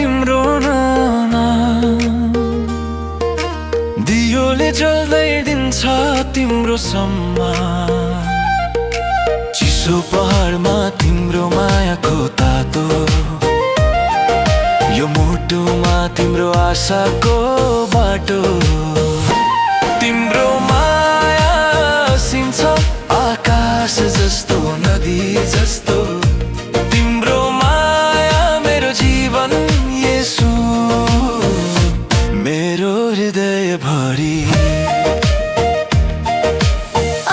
तिम्रो नाम दियोले जल्दै दिन्छ तिम्रो सम्मान। चिसो पहाडमा तिम्रो मायाको तातो, यो मुटुमा तिम्रो आशाको बाटो। तिम्रो माया सिन्छ आकाश जस्तो नदी जस्तो, तिम्रो माया मेरो जीवन येशू, मेरो हृदय भरि।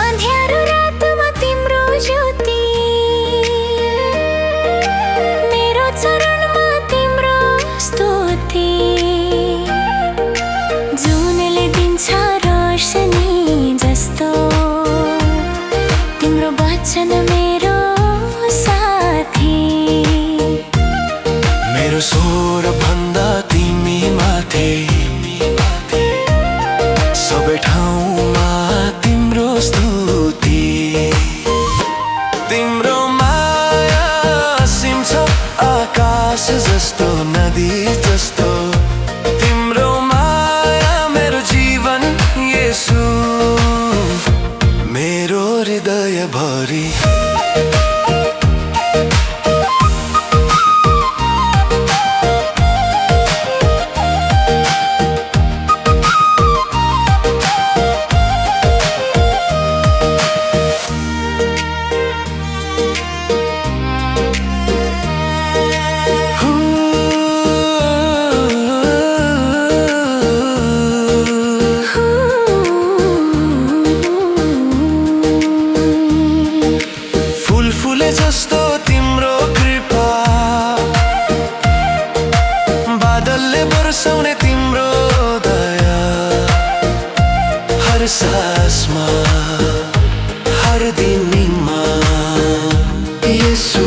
अँध्यारो रातमा तिम्रो ज्योति, मेरो चरणमा तिम्रो स्तुति। जुनले दिन्छ रोशनी जस्तो, तिम्रो वचन मेरो साथी। मेरो स्वर भन्दा तिमी माथि, सबै ठाउँमा तिम्रो स्तुति। तिम्रो माया सिन्छ आकाश जस्तो नदी जस्तो, तिम्रो माया मेरो जीवन येशू, मेरो हृदय भरि। फुले जस्तो तिम्रो कृपा, बादलले बर्साउने तिम्रो दया। हर सासमा हर दिनमा येशू,